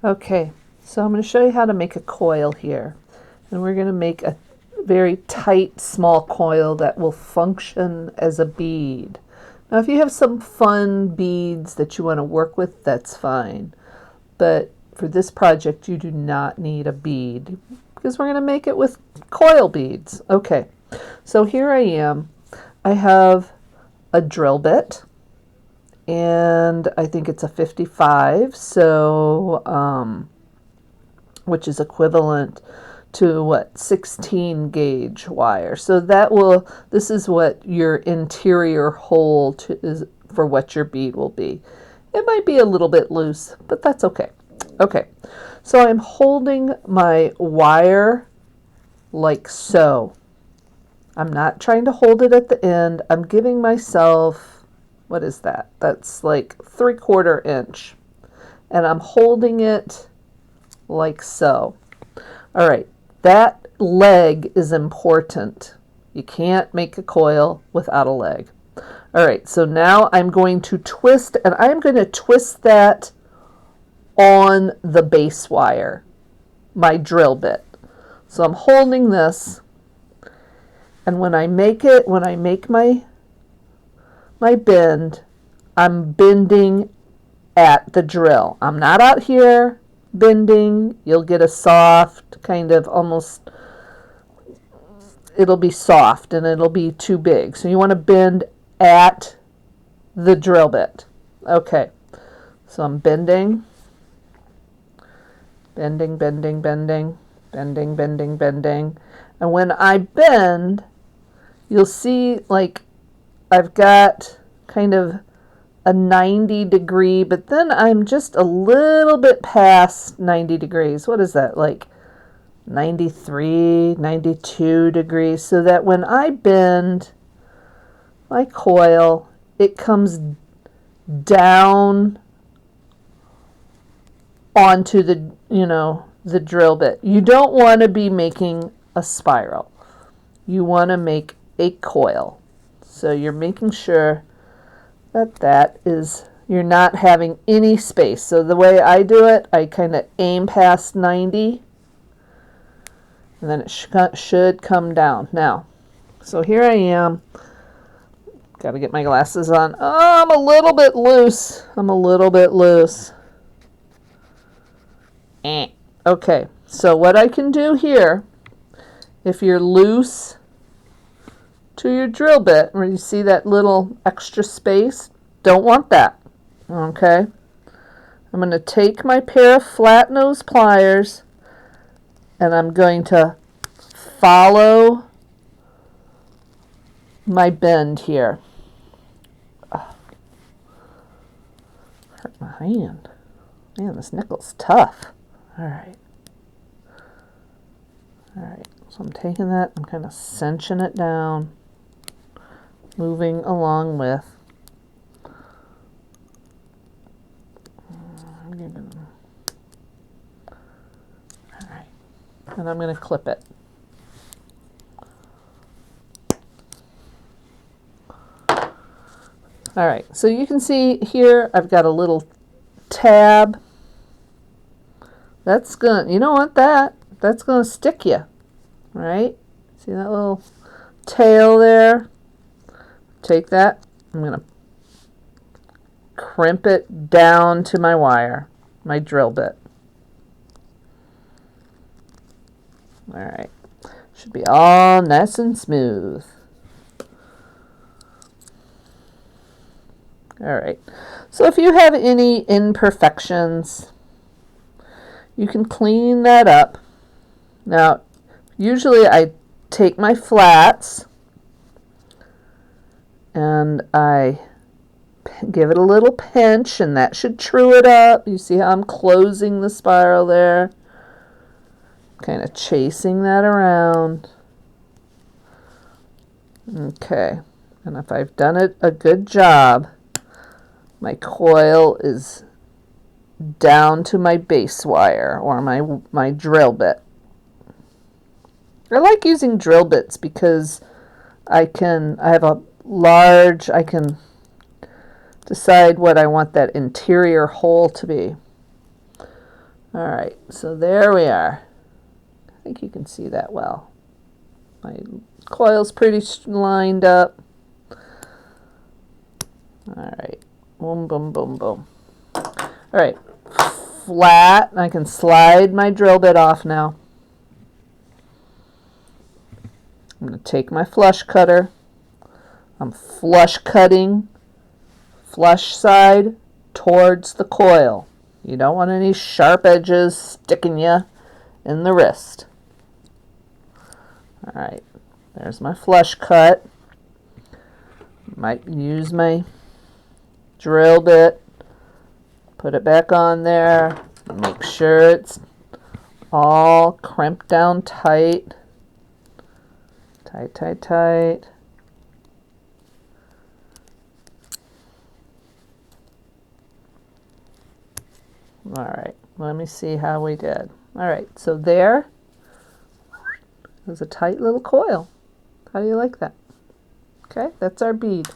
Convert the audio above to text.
Okay, so I'm going to show you how to make a coil here. And we're going to make a very tight, small coil that will function as a bead. Now, if you have some fun beads that you want to work with, that's fine. But for this project, you do not need a bead because we're going to make it with coil beads. Okay, so here I am. I have a drill bit, and I think it's a 55, so which is equivalent to what, 16 gauge wire. So this is what your interior hole is for what your bead will be. It might be a little bit loose, but that's okay. Okay, so I'm holding my wire like so. I'm not trying to hold it at the end. I'm giving myself, what is that? That's like 3/4 inch. And I'm holding it like so. All right, that leg is important. You can't make a coil without a leg. All right, so now I'm going to twist, and I'm going to twist that on the base wire, my drill bit. So I'm holding this, and when I make my bend, I'm bending at the drill. I'm not out here bending. You'll get a soft kind of almost, it'll be soft and it'll be too big. So you want to bend at the drill bit. Okay, so I'm bending, bending, bending, bending, bending, bending, bending. And when I bend, you'll see like I've got kind of a 90 degree, but then I'm just a little bit past 90 degrees. What is that, like 93, 92 degrees? So that when I bend my coil, it comes down onto the drill bit. You don't want to be making a spiral. You want to make a coil. So you're making sure that is, you're not having any space. So the way I do it, I kind of aim past 90, and then it should come down. Now, so here I am. Got to get my glasses on. Oh, I'm a little bit loose. Okay, so what I can do here, if you're loose to your drill bit, where you see that little extra space, don't want that. Okay, I'm going to take my pair of flat nose pliers and I'm going to follow my bend here. Hurt my hand. Man, this nickel's tough. All right, so I'm taking that, I'm kind of cinching it down, moving along with. All right, and I'm going to clip it. All right, so you can see here I've got a little tab. That's gonna, you don't want that. That's gonna stick you, right? See that little tail there? Take that. I'm gonna crimp it down to my wire, my drill bit. All right, should be all nice and smooth. All right, so if you have any imperfections, you can clean that up. Now, usually I take my flats and I give it a little pinch, and that should true it up. You see how I'm closing the spiral there? Kind of chasing that around. Okay, and if I've done it a good job, my coil is down to my base wire or my drill bit. I like using drill bits because I can decide what I want that interior hole to be. All right, so there we are. I think you can see that well. My coil's pretty lined up. All right, boom, boom, boom, boom. All right, flat. I can slide my drill bit off now. I'm going to take my flush cutter. I'm flush cutting flush side towards the coil. You don't want any sharp edges sticking you in the wrist. All right, there's my flush cut. Might use my drill bit, put it back on there, make sure it's all crimped down tight. Tight, tight, tight. All right, let me see how we did. All right, so there is a tight little coil. How do you like that? Okay, that's our bead.